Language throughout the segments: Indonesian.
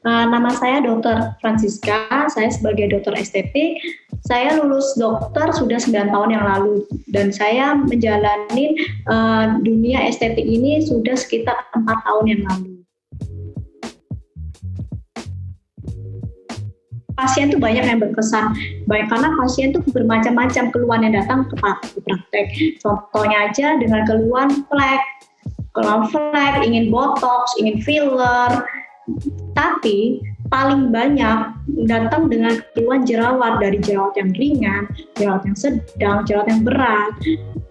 Nama saya Dr. Francisca, saya sebagai dokter estetik. Saya lulus dokter sudah 9 tahun yang lalu dan saya menjalani dunia estetik ini sudah sekitar 4 tahun yang lalu. Pasien tuh banyak yang berkesan, baik karena pasien tuh bermacam-macam keluhan yang datang ke praktek. Contohnya aja dengan keluhan flek, ingin botox, ingin filler, tapi paling banyak datang dengan keluhan jerawat, dari jerawat yang ringan, jerawat yang sedang, jerawat yang berat.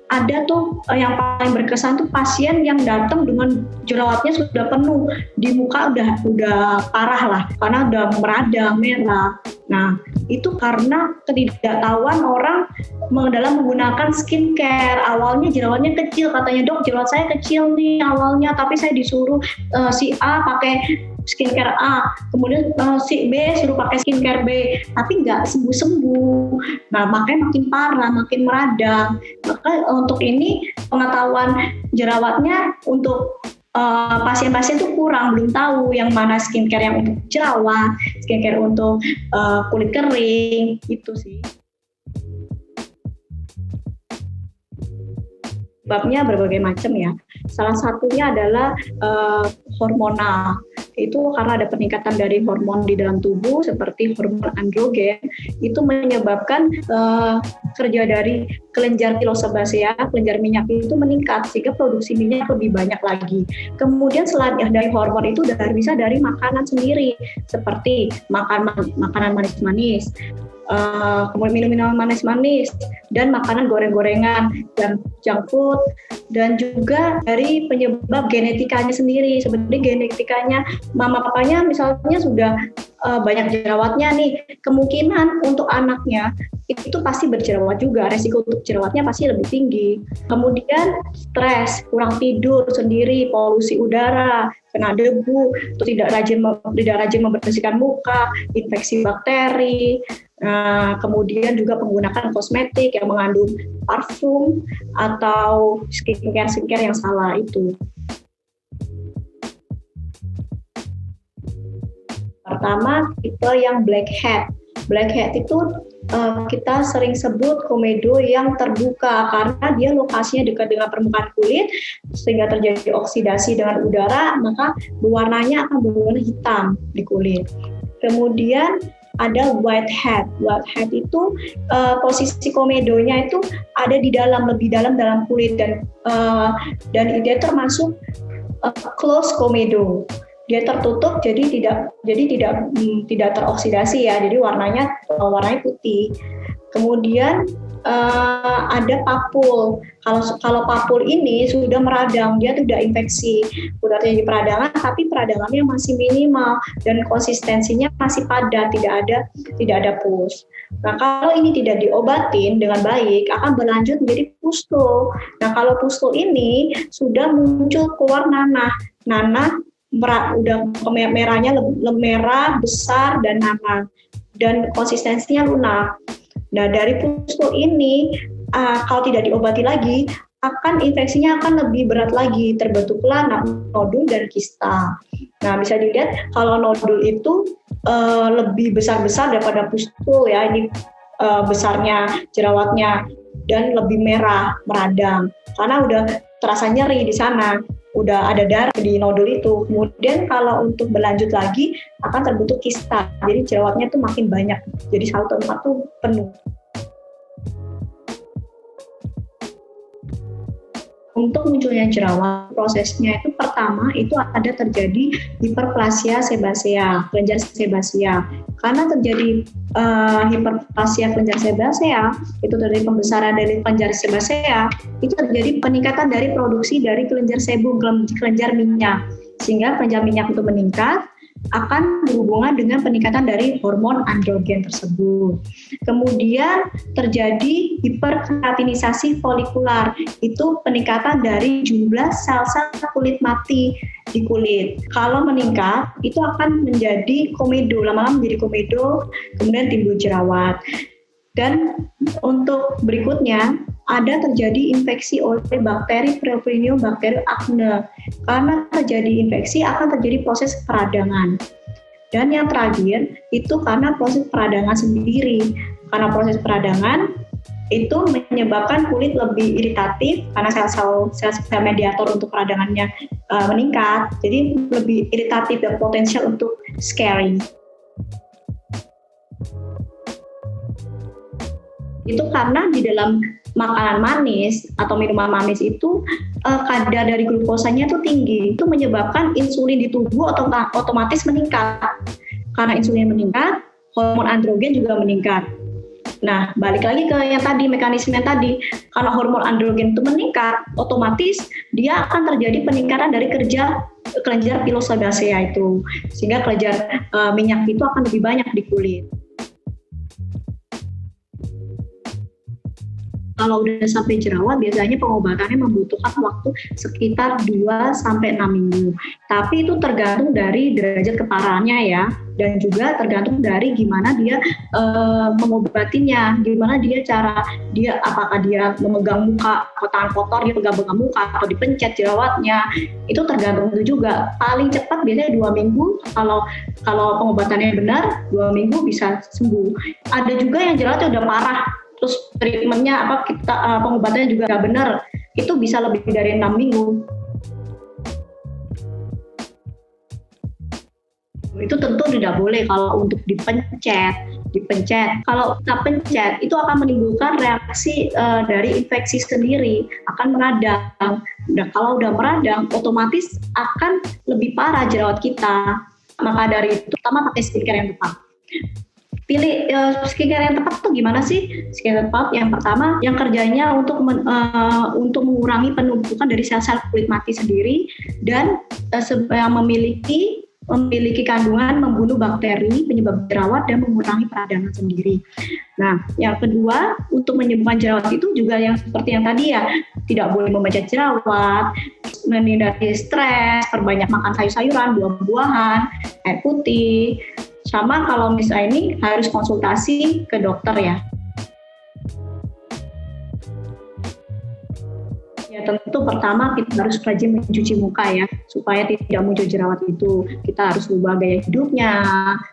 Ada tuh yang paling berkesan tuh pasien yang datang dengan jerawatnya sudah penuh di muka, udah parah lah karena udah meradang, merah. Nah, itu karena ketidaktahuan orang dalam menggunakan skincare. Awalnya jerawatnya kecil, katanya dok jerawat saya kecil nih awalnya, tapi saya disuruh si A pakai skincare A, kemudian si B suruh pakai skincare B, tapi nggak sembuh-sembuh. Nah, makanya makin parah, makin meradang. Maka untuk ini pengetahuan jerawatnya untuk pasien-pasien itu kurang, belum tahu yang mana skincare yang untuk jerawat, skincare untuk kulit kering, itu sih. Sebabnya berbagai macam ya. Salah satunya adalah hormonal. Itu karena ada peningkatan dari hormon di dalam tubuh seperti hormon androgen, itu menyebabkan kerja dari kelenjar pilosebasea, kelenjar minyak itu meningkat sehingga produksi minyak lebih banyak lagi. Kemudian selain dari hormon itu bisa dari makanan sendiri seperti makanan manis-manis, kemudian minum manis-manis dan makanan goreng-gorengan dan junk food, dan juga dari penyebab genetikanya sendiri. Seperti genetikanya mama papanya misalnya sudah banyak jerawatnya nih, kemungkinan untuk anaknya itu pasti berjerawat juga, resiko untuk jerawatnya pasti lebih tinggi. Kemudian stres, kurang tidur sendiri, polusi udara, kena debu, atau tidak rajin membersihkan muka, infeksi bakteri. Kemudian juga menggunakan kosmetik yang mengandung parfum atau skincare yang salah itu. Pertama, tipe yang blackhead. Blackhead itu kita sering sebut komedo yang terbuka karena dia lokasinya dekat dengan permukaan kulit sehingga terjadi oksidasi dengan udara, maka warnanya akan berwarna hitam di kulit. Kemudian ada whitehead. Whitehead itu posisi komedonya itu ada di lebih dalam kulit dan dia termasuk close komedo. Dia tertutup jadi tidak teroksidasi ya. Jadi warnanya putih. Kemudian ada papul. Kalau papul ini sudah meradang, dia sudah infeksi, sudah terjadi peradangan, tapi peradangannya masih minimal dan konsistensinya masih padat, tidak ada pus. Nah, kalau ini tidak diobatin dengan baik, akan berlanjut menjadi pustul. Nah, kalau pustul ini sudah muncul keluar nanah udah merahnya merah besar dan nanah dan konsistensinya lunak. Nah, dari pustul ini kalau tidak diobati lagi, infeksinya akan lebih berat lagi, terbentuklah nodul dan kista. Nah, bisa dilihat kalau nodul itu lebih besar daripada pustul ya, ini besarnya jerawatnya dan lebih merah, meradang karena udah terasa nyeri di sana. Udah ada darah di nodul itu. Kemudian kalau untuk berlanjut lagi akan terbentuk kista. Jadi jerawatnya tuh makin banyak. Jadi satu tempat tuh penuh. Untuk munculnya jerawat, prosesnya itu pertama itu ada terjadi hiperplasia sebasea, kelenjar sebasea. Karena terjadi hiperplasia kelenjar sebasea, itu terjadi pembesaran dari kelenjar sebasea, itu terjadi peningkatan dari produksi dari kelenjar sebum, kelenjar minyak. Sehingga kelenjar minyak itu meningkat, akan berhubungan dengan peningkatan dari hormon androgen tersebut. Kemudian terjadi hiperkeratinisasi folikular, itu peningkatan dari jumlah sel-sel kulit mati di kulit. Kalau meningkat, itu akan menjadi komedo, lama-lama menjadi komedo, kemudian timbul jerawat. Dan untuk berikutnya, ada terjadi infeksi oleh bakteri Propionibacterium acne. Karena terjadi infeksi akan terjadi proses peradangan. Dan yang terakhir itu karena proses peradangan sendiri. Karena proses peradangan itu menyebabkan kulit lebih iritatif karena sel-sel mediator untuk peradangannya meningkat. Jadi lebih iritatif dan potensial untuk scarring. Itu karena di dalam makanan manis atau minuman manis itu kadar dari glukosanya itu tinggi. Itu menyebabkan insulin di tubuh otomatis meningkat. Karena insulin meningkat, hormon androgen juga meningkat. Nah, balik lagi ke yang tadi, mekanisme yang tadi. Kalau hormon androgen itu meningkat, otomatis dia akan terjadi peningkatan dari kelenjar pilosebacea itu. Sehingga kelenjar minyak itu akan lebih banyak di kulit. Kalau udah sampai jerawat, biasanya pengobatannya membutuhkan waktu sekitar 2-6 minggu. Tapi itu tergantung dari derajat keparahannya ya, dan juga tergantung dari gimana dia mengobatinya, gimana apakah dia memegang muka, tangan kotor dia pegang muka atau dipencet jerawatnya, itu tergantung itu juga. Paling cepat biasanya 2 minggu, kalau pengobatannya benar 2 minggu bisa sembuh. Ada juga yang jerawatnya udah parah, terus treatmentnya pengobatannya juga nggak benar, itu bisa lebih dari 6 minggu. Itu tentu tidak boleh kalau untuk dipencet. Kalau kita pencet itu akan menimbulkan reaksi dari infeksi sendiri, akan meradang. Nah, kalau udah meradang, otomatis akan lebih parah jerawat kita. Maka dari itu, pertama pakai skincare yang tepat. Pilih skincare yang tepat tuh gimana sih? Skincare tepat yang pertama yang kerjanya untuk mengurangi penumpukan dari sel-sel kulit mati sendiri dan yang memiliki kandungan membunuh bakteri penyebab jerawat dan mengurangi peradangan sendiri. Nah, yang kedua untuk menyembuhkan jerawat itu juga yang seperti yang tadi ya, tidak boleh membaca jerawat, menghindari stres, perbanyak makan sayur-sayuran, buah-buahan, air putih. Sama kalau misalnya ini harus konsultasi ke dokter ya. Ya tentu pertama kita harus rajin mencuci muka ya, supaya tidak muncul jerawat itu. Kita harus ubah gaya hidupnya,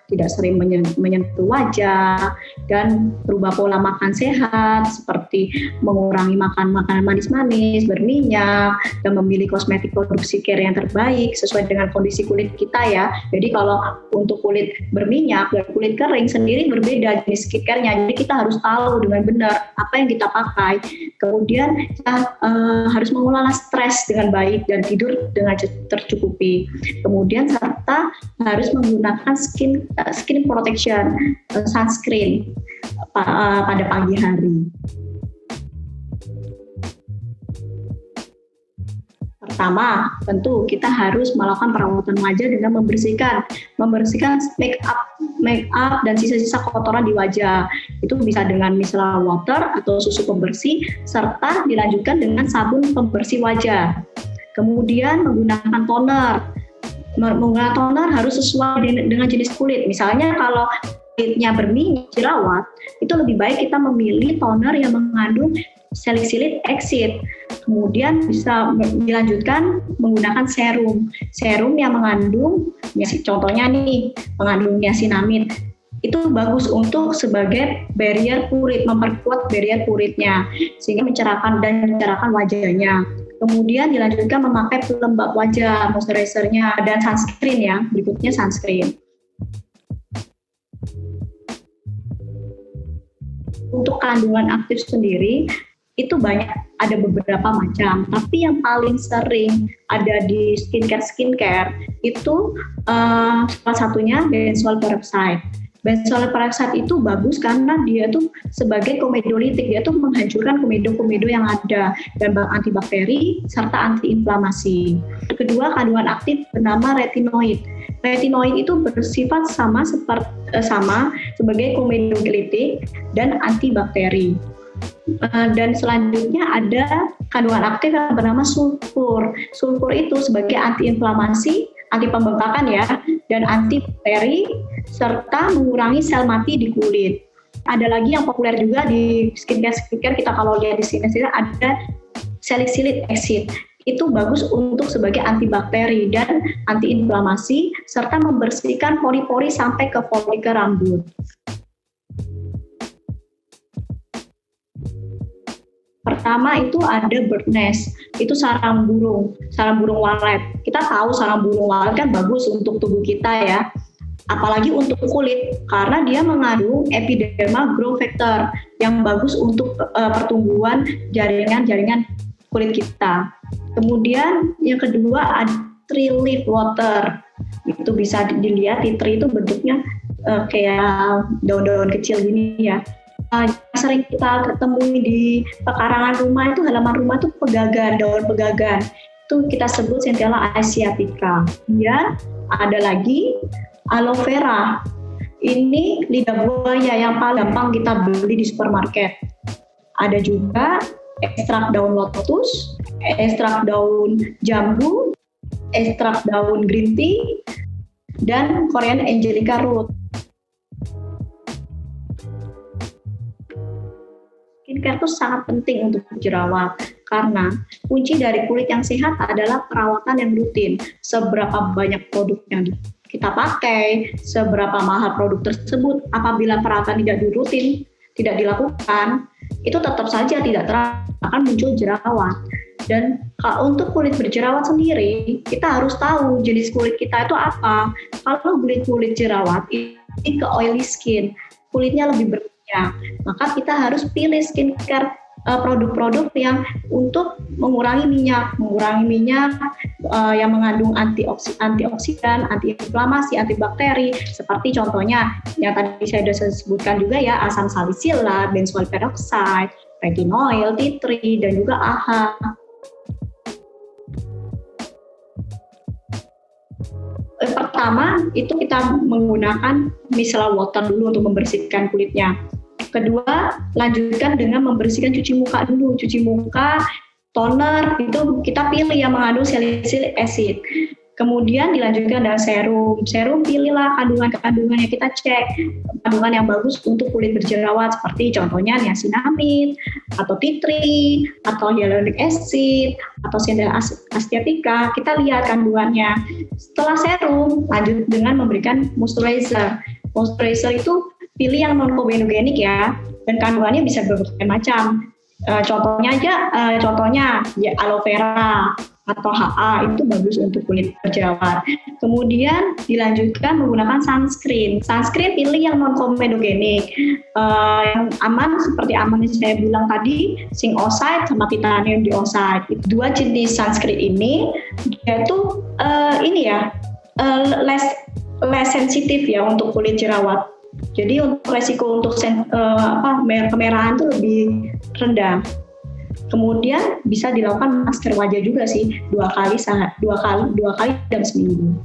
tidak sering menyentuh wajah, dan berubah pola makan sehat, seperti mengurangi makan makanan manis-manis, berminyak, dan memilih kosmetik produksi care yang terbaik sesuai dengan kondisi kulit kita ya. Jadi kalau untuk kulit berminyak dan kulit kering sendiri berbeda jenis skincare-nya, jadi kita harus tahu dengan benar apa yang kita pakai. Kemudian kita harus mengelola stres dengan baik dan tidur dengan tercukupi. Kemudian serta harus menggunakan skin protection, sunscreen pada pagi hari. Pertama, tentu kita harus melakukan perawatan wajah dengan membersihkan make up dan sisa-sisa kotoran di wajah. Itu bisa dengan micellar water atau susu pembersih, serta dilanjutkan dengan sabun pembersih wajah. Kemudian menggunakan toner. Menggunakan toner harus sesuai dengan jenis kulit. Misalnya kalau kulitnya berminyak, jerawat, itu lebih baik kita memilih toner yang mengandung salicylic acid. Kemudian bisa dilanjutkan menggunakan serum yang mengandung, contohnya nih, mengandung niacinamide. Itu bagus untuk sebagai barrier kulit, memperkuat barrier kulitnya, sehingga mencerahkan wajahnya. Kemudian dilanjutkan memakai pelembab wajah, moisturizer-nya, dan sunscreen ya, berikutnya sunscreen. Untuk kandungan aktif sendiri, itu banyak, ada beberapa macam, tapi yang paling sering ada di skincare itu salah satunya benzoyl peroxide. Benzoyl peroxide itu bagus karena dia tuh sebagai komedolitik, dia tuh menghancurkan komedo-komedo yang ada dan antibakteri serta antiinflamasi. Kedua, kandungan aktif bernama retinoid. Retinoid itu bersifat sama sebagai komedolitik dan antibakteri. Dan selanjutnya ada kandungan aktif yang bernama sulfur. Sulfur itu sebagai antiinflamasi, anti pembengkakan ya, dan antibakteri serta mengurangi sel mati di kulit. Ada lagi yang populer juga di skincare kita kalau lihat di sini ada salicylic acid. itu bagus untuk sebagai antibakteri dan antiinflamasi serta membersihkan pori-pori sampai ke follicle rambut. Pertama itu ada bird nest, itu sarang burung walet. Kita tahu sarang burung walet kan bagus untuk tubuh kita ya, apalagi untuk kulit karena dia mengandung epidermal growth factor yang bagus untuk pertumbuhan jaringan-jaringan kulit kita. Kemudian yang kedua ada tree leaf water, itu bisa dilihat di tree itu bentuknya kayak daun-daun kecil gini ya. Sering kita ketemui di pekarangan rumah itu, halaman rumah itu pegagan, daun pegagan. Itu kita sebut Centella asiatica. Ya, ada lagi aloe vera. Ini lidah buaya yang paling gampang kita beli di supermarket. Ada juga ekstrak daun lotus, ekstrak daun jambu, ekstrak daun green tea, dan Korean angelica root. Skincare itu sangat penting untuk jerawat karena kunci dari kulit yang sehat adalah perawatan yang rutin. Seberapa banyak produk yang kita pakai, seberapa mahal produk tersebut, apabila perawatan tidak rutin, tidak dilakukan, itu tetap saja tidak akan muncul jerawat. Dan untuk kulit berjerawat sendiri, kita harus tahu jenis kulit kita itu apa. Kalau kulit jerawat ini ke oily skin, kulitnya lebih berminyak, maka kita harus pilih skincare produk-produk yang untuk mengurangi minyak yang mengandung antioksidan, antiinflamasi, antibakteri, seperti contohnya yang tadi saya sudah sebutkan juga ya, asam salisilat, benzoyl peroxide, retinoil, tea tree, dan juga AHA. Pertama, itu kita menggunakan micellar water dulu untuk membersihkan kulitnya. Kedua, lanjutkan dengan membersihkan cuci muka dulu. Cuci muka, toner, itu kita pilih yang mengandung salicylic acid. Kemudian dilanjutkan dengan serum. Serum pilihlah kandungan-kandungan yang kita cek, kandungan yang bagus untuk kulit berjerawat, seperti contohnya niacinamide, atau tea tree, atau hyaluronic acid, atau Centella asiatica. Kita lihat kandungannya. Setelah serum, lanjut dengan memberikan moisturizer. Moisturizer itu pilih yang non-comedogenic ya, dan kandungannya bisa berbagai macam. Contohnya ya aloe vera atau HA, itu bagus untuk kulit berjerawat. Kemudian dilanjutkan menggunakan sunscreen. Sunscreen pilih yang non-comedogenic, yang aman seperti yang saya bilang tadi, zinc oxide sama titanium dioxide. Dua jenis sunscreen ini dia tuh less sensitif ya untuk kulit jerawat. Jadi untuk resiko untuk kemerahan itu lebih rendah. Kemudian bisa dilakukan masker wajah juga sih, dua kali dalam seminggu.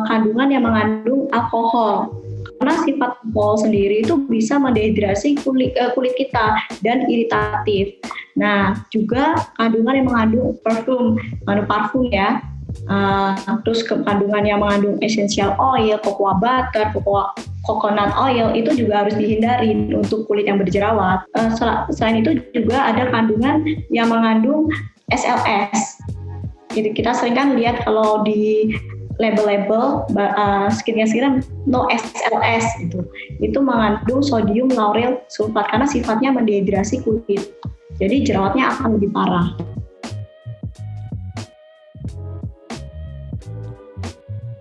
Kandungan yang mengandung alkohol, karena sifat alkohol sendiri itu bisa mendehidrasi kulit kita dan iritatif. Nah, juga kandungan yang mengandung parfum ya. Terus kandungan yang mengandung essential oil, cocoa butter, coconut oil itu juga harus dihindari untuk kulit yang berjerawat. Selain itu juga ada kandungan yang mengandung SLS. Jadi kita sering kan lihat kalau di label-label skincare no SLS gitu. Itu mengandung sodium lauryl sulfat karena sifatnya mendehidrasi kulit. Jadi jerawatnya akan lebih parah.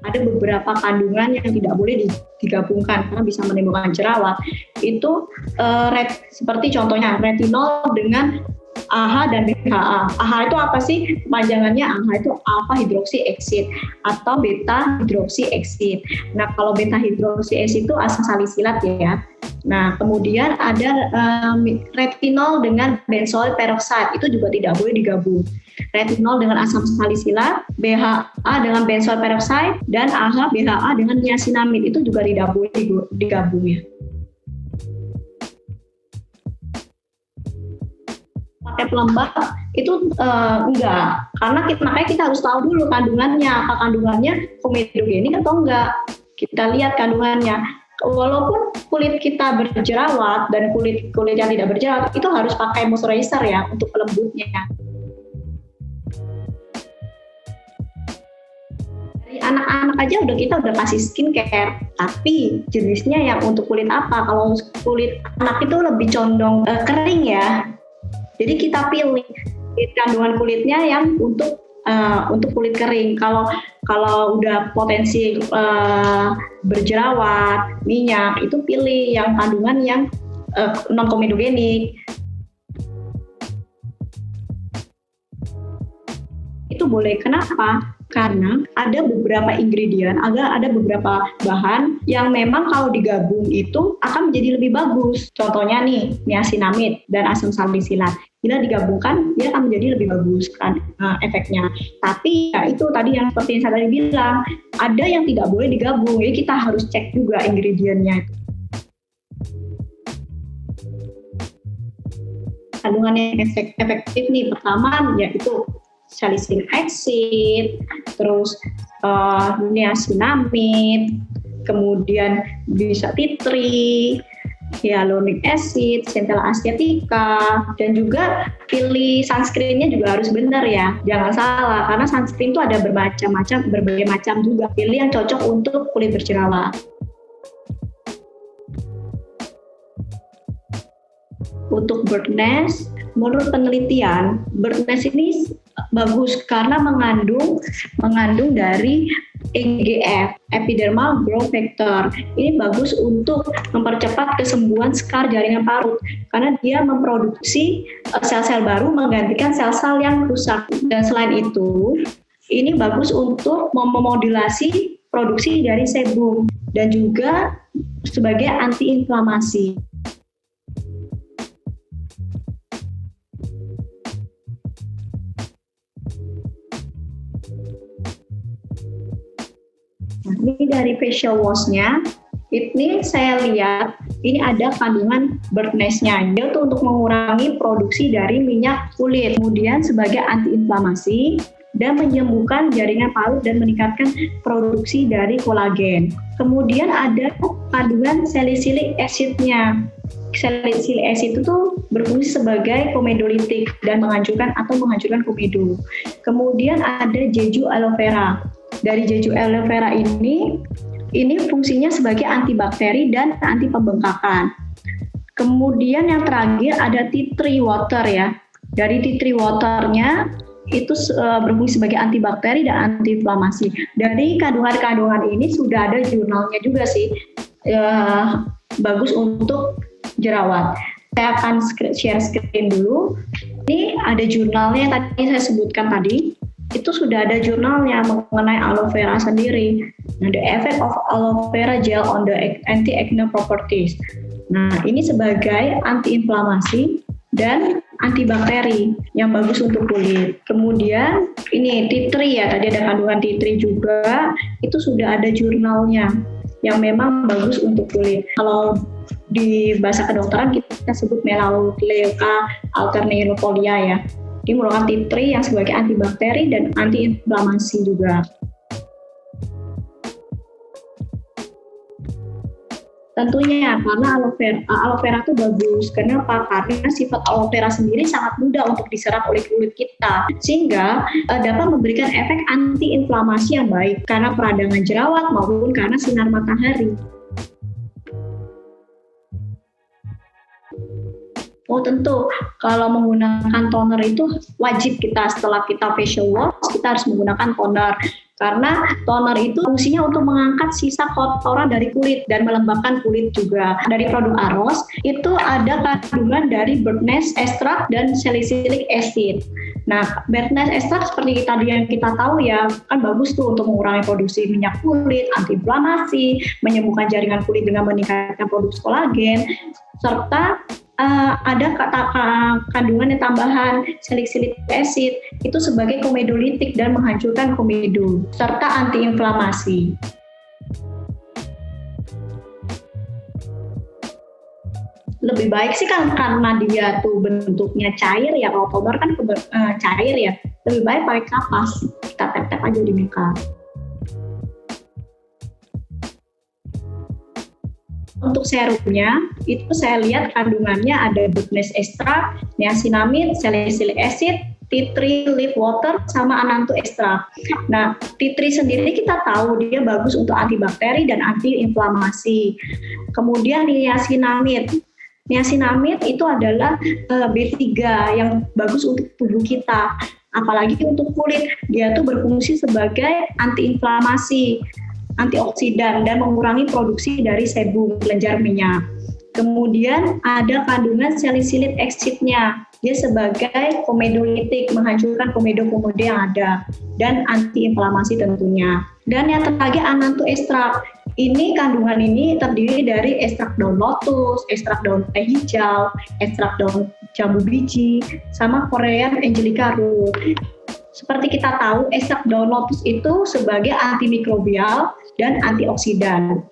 Ada beberapa kandungan yang tidak boleh digabungkan karena bisa menimbulkan jerawat. Itu seperti contohnya retinol dengan AHA dan BHA. AHA itu apa sih? Panjangannya AHA itu alpha hydroxy acid atau beta hydroxy acid. Nah, kalau beta hydroxy acid itu asam salisilat ya. Nah, kemudian ada retinol dengan benzoyl peroxide, itu juga tidak boleh digabung. Retinol dengan asam salisilat, BHA dengan benzoyl peroxide, dan AHA BHA dengan niacinamide itu juga tidak boleh digabung ya. Pakai pelembab itu enggak, karena makanya kita harus tahu dulu kandungannya, apa kandungannya komedogenik atau enggak. Kita lihat kandungannya. Walaupun kulit kita berjerawat dan kulit yang tidak berjerawat itu harus pakai moisturizer ya untuk pelembutnya. Dari anak-anak aja kita udah kasih skincare, tapi jenisnya yang untuk kulit apa? Kalau kulit anak itu lebih condong kering ya. Jadi kita pilih kandungan kulitnya yang untuk kulit kering. Kalau udah potensi berjerawat, minyak, itu pilih yang kandungan yang non komedogenik. Itu boleh. Kenapa? Karena ada beberapa ingredient, ada beberapa bahan yang memang kalau digabung itu akan menjadi lebih bagus. Contohnya nih, niacinamide dan asam salisilat. Bila digabungkan, dia akan menjadi lebih bagus kan efeknya. Tapi ya itu tadi yang seperti yang saya tadi bilang, ada yang tidak boleh digabung. Jadi kita harus cek juga ingredientnya. Kandungan yang efektif nih, pertama yaitu salicylic acid, terus niacinamide, kemudian bisa tea tree, hyaluronic acid, centella asiatica, dan juga pilih sunscreen-nya juga harus benar ya, jangan salah karena sunscreen itu ada berbagai macam juga. Pilih yang cocok untuk kulit berjerawat. Untuk bird nest, menurut penelitian, bird nest ini bagus karena mengandung dari EGF, epidermal growth factor. Ini bagus untuk mempercepat kesembuhan skar jaringan parut karena dia memproduksi sel-sel baru menggantikan sel-sel yang rusak. Dan selain itu, ini bagus untuk memodulasi produksi dari sebum dan juga sebagai antiinflamasi. Ini dari facial wash-nya, ini saya lihat ini ada kandungan bird nest-nya. Dia tuh untuk mengurangi produksi dari minyak kulit, kemudian sebagai antiinflamasi dan menyembuhkan jaringan parut dan meningkatkan produksi dari kolagen. Kemudian ada kandungan salicylic acid-nya. Salicylic acid itu tuh berfungsi sebagai komedolitik dan menghancurkan komedo. Kemudian ada jeju aloe vera. Dari jeju aloe vera ini fungsinya sebagai antibakteri dan anti pembengkakan. Kemudian yang terakhir ada tea tree water ya. Dari tea tree waternya itu berfungsi sebagai antibakteri dan antiinflamasi. Dari kandungan-kandungan ini sudah ada jurnalnya juga sih, bagus untuk jerawat. Saya akan share screen dulu. Ini ada jurnalnya yang tadi saya sebutkan tadi. Itu sudah ada jurnalnya mengenai aloe vera sendiri. Nah, the effect of aloe vera gel on the anti-acne properties. Nah, ini sebagai antiinflamasi dan antibakteri yang bagus untuk kulit. Kemudian ini tea tree ya, tadi ada kandungan tea tree juga. Itu sudah ada jurnalnya yang memang bagus untuk kulit. Kalau di bahasa kedokteran kita sebut melaleuca alternifolia ya. Ini merupakan tea tree yang sebagai antibakteri dan antiinflamasi juga. Tentunya karena aloe vera itu bagus. Kenapa? Karena sifat aloe vera sendiri sangat mudah untuk diserap oleh kulit kita, sehingga dapat memberikan efek antiinflamasi yang baik karena peradangan jerawat maupun karena sinar matahari. Oh tentu, kalau menggunakan toner itu wajib kita setelah kita facial wash, kita harus menggunakan toner. Karena toner itu fungsinya untuk mengangkat sisa kotoran dari kulit dan melembabkan kulit juga. Dari produk Aros, itu ada kandungan dari bird nest extract dan salicylic acid. Nah, bird nest extract seperti tadi yang kita tahu ya, kan bagus tuh untuk mengurangi produksi minyak kulit, antiinflamasi, menyembuhkan jaringan kulit dengan meningkatkan produksi kolagen, serta ada kandungan yang tambahan salicylic acid itu sebagai komedolitik dan menghancurkan komedo serta antiinflamasi. Lebih baik sih kan karena dia tuh bentuknya cair ya, kalau toner kan cair ya, lebih baik pakai kapas, kita tap-tap aja di muka. untuk serumnya itu saya lihat kandungannya ada Butnes extract, niacinamide, salicylic acid, tea tree leaf water, sama anantu extract. Nah, tea tree sendiri kita tahu dia bagus untuk antibakteri dan antiinflamasi. Kemudian niacinamide. Niacinamide itu adalah B3 yang bagus untuk tubuh kita. Apalagi untuk kulit, dia tuh berfungsi sebagai antiinflamasi, antioksidan, dan mengurangi produksi dari sebum, kelenjar minyak. Kemudian ada kandungan salicylic acid-nya. Dia sebagai komedolitik, menghancurkan komedo-komedo yang ada, dan antiinflamasi tentunya. Dan yang terakhir anantu extract. Ini kandungan ini terdiri dari ekstrak daun lotus, ekstrak daun teh hijau, ekstrak daun jambu biji, sama Korean Angelica root. Seperti kita tahu, ekstrak daun lotus itu sebagai antimikrobial dan antioksidan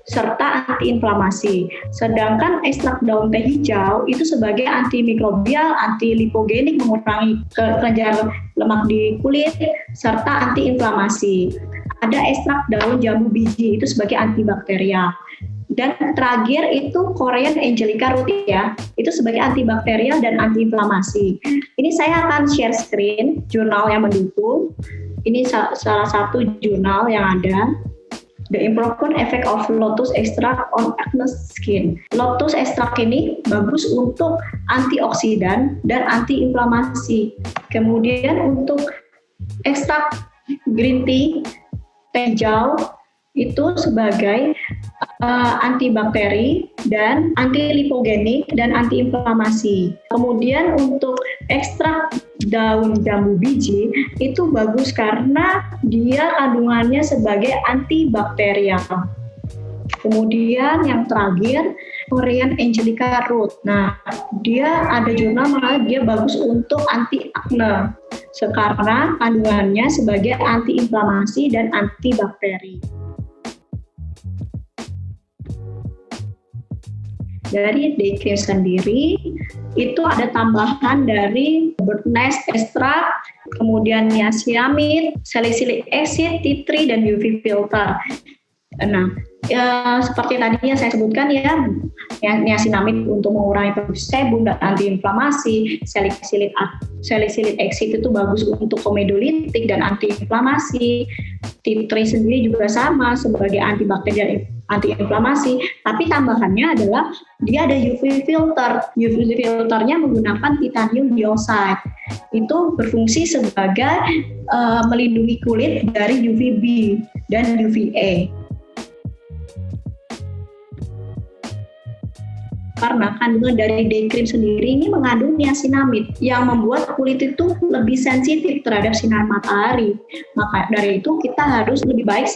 serta antiinflamasi. Sedangkan ekstrak daun teh hijau itu sebagai antimikrobial, antilipogenik, mengurangi kelenjar lemak di kulit, serta antiinflamasi. Ada ekstrak daun jambu biji itu sebagai antibakterial. Dan terakhir itu Korean Angelica root ya, itu sebagai antibakterial dan antiinflamasi. Ini saya akan share screen jurnal yang mendukung. Ini salah satu jurnal yang ada. The Improvement Effect of Lotus Extract on Acne Skin. Lotus extract ini bagus untuk antioksidan dan antiinflamasi. Kemudian untuk ekstrak green tea, teh hijau, itu sebagai antibakteri dan antilipogenik dan antiinflamasi. Kemudian untuk ekstrak daun jambu biji itu bagus karena dia kandungannya sebagai antibakterial. Kemudian yang terakhir Korean Angelica root. Nah, dia ada jurnal malah dia bagus untuk anti akne karena kandungannya sebagai antiinflamasi dan antibakteri. Dari day cream sendiri itu ada tambahan dari bird nest extract, kemudian niacinamide, salicylic acid, tea tree, dan UV filter. Nah, seperti tadinya saya sebutkan ya, niacinamide untuk mengurangi produksi sebum dan antiinflamasi, salicylic acid itu bagus untuk komedolitik dan antiinflamasi, tea tree sendiri juga sama sebagai antibakteri dan antiinflamasi, tapi tambahannya adalah dia ada UV filter. UV filternya menggunakan titanium dioxide. Itu berfungsi sebagai melindungi kulit dari UVB dan UVA. Karena kandungan dari day cream sendiri ini mengandung niacinamide yang membuat kulit itu lebih sensitif terhadap sinar matahari. Maka dari itu kita harus lebih baik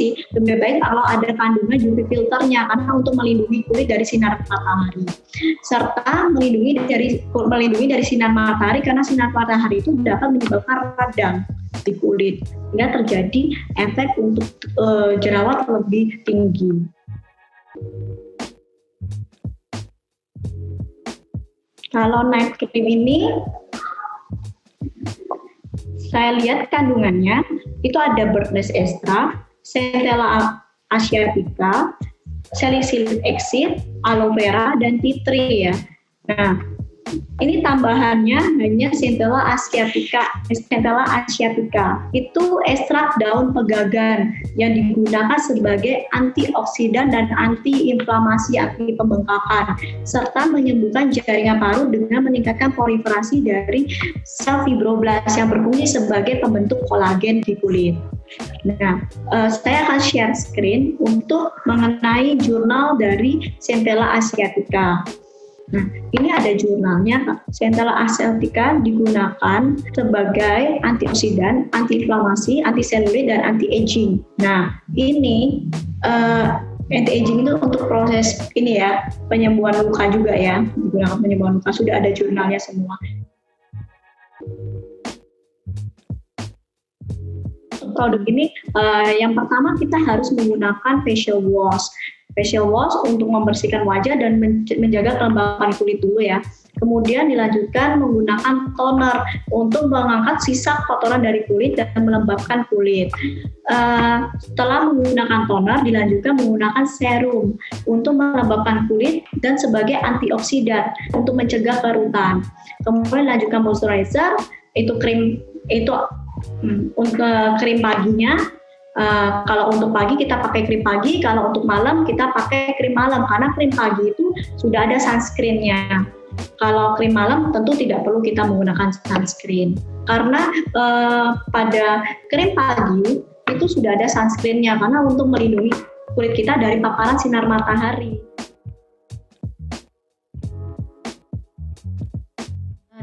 kalau ada kandungan UV filternya karena untuk melindungi kulit dari sinar matahari. Serta melindungi dari sinar matahari karena sinar matahari itu dapat menyebabkan radang di kulit sehingga terjadi efek untuk jerawat lebih tinggi. Kalau night cream ini, saya lihat kandungannya itu ada bird nest extract, Centella asiatica, salicylic acid, aloe vera, dan tea tree ya. Nah, ini tambahannya hanya Centella asiatica. Itu ekstrak daun pegagan yang digunakan sebagai antioksidan dan antiinflamasi, anti pembengkakan, serta menyembuhkan jaringan paru dengan meningkatkan proliferasi dari sel fibroblast yang berfungsi sebagai pembentuk kolagen di kulit. Nah, saya akan share screen untuk mengenai jurnal dari Centella asiatica. Nah, ini ada jurnalnya. Centella asiatica digunakan sebagai antioksidan, antiinflamasi, antiselulit, dan anti-aging. Nah, ini anti-aging itu untuk proses ini ya, penyembuhan luka juga ya, digunakan penyembuhan luka. Sudah ada jurnalnya semua. Produk ini yang pertama kita harus menggunakan facial wash untuk membersihkan wajah dan menjaga kelembapan kulit dulu ya. Kemudian dilanjutkan menggunakan toner untuk mengangkat sisa kotoran dari kulit dan melembabkan kulit. Setelah menggunakan toner, dilanjutkan menggunakan serum untuk melembabkan kulit dan sebagai antioksidan untuk mencegah kerutan. Kemudian lanjutkan moisturizer, itu krim untuk krim paginya. Kalau untuk pagi kita pakai krim pagi, kalau untuk malam kita pakai krim malam karena krim pagi itu sudah ada sunscreen-nya. Kalau krim malam tentu tidak perlu kita menggunakan sunscreen karena pada krim pagi itu sudah ada sunscreen-nya karena untuk melindungi kulit kita dari paparan sinar matahari.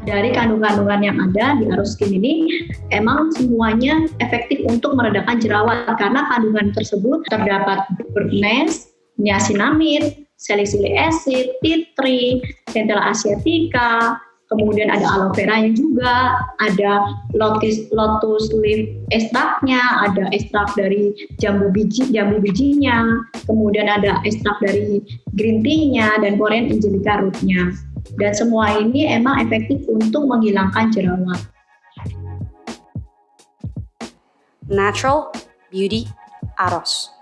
Dari kandungan-kandungan yang ada di Aro Skin ini emang semuanya efektif untuk meredakan jerawat karena kandungan tersebut terdapat bernes, niacinamide, salicylic acid, tea tree, centella asiatica, kemudian ada aloe vera juga, ada lotus leaf ekstraknya, ada ekstrak dari jambu bijinya, kemudian ada ekstrak dari green tea-nya dan Korean angelica root-nya. Dan semua ini emang efektif untuk menghilangkan jerawat. Natural Beauty Aros.